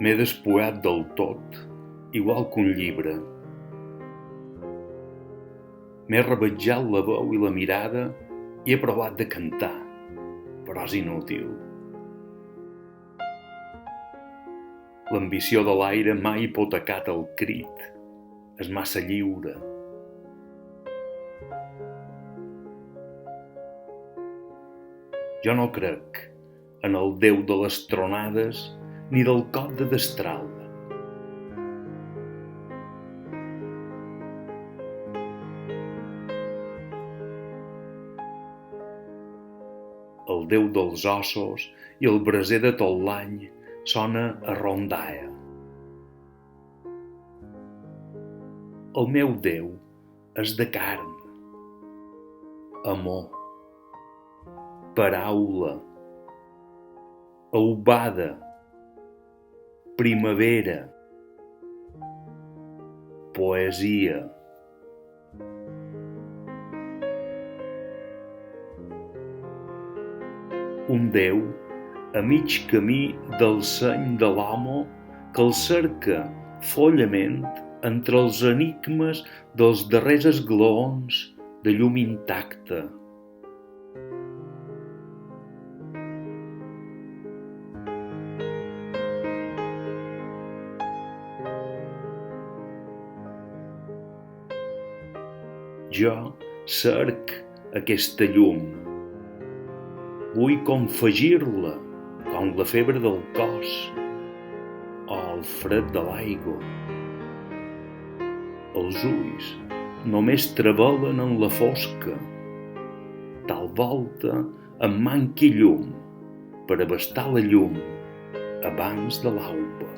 M'he despuat del tot, igual que un llibre. M'he revetjat la veu i la mirada i he provat de cantar, però és inútil. L'ambició de l'aire mai hipotecat el crit, és massa lliure. Jo no crec en el déu de les tronades ni del cop de destral. El déu dels ossos i el braser de tot l'any sona a rondalla. El meu Déu és de carn, amor, paraula, aubada, primavera, poesia. Un Déu a mig camí del seny de l'home que el cerca follament entre els enigmes dels darrers esglaons de llum intacta. Jo cerc aquesta llum. Vull confegir-la, com la febre del cos o el fred de l'aigua. Els ulls només treballen en la fosca. Tal volta em manqui llum per abastar la llum abans de l'alba.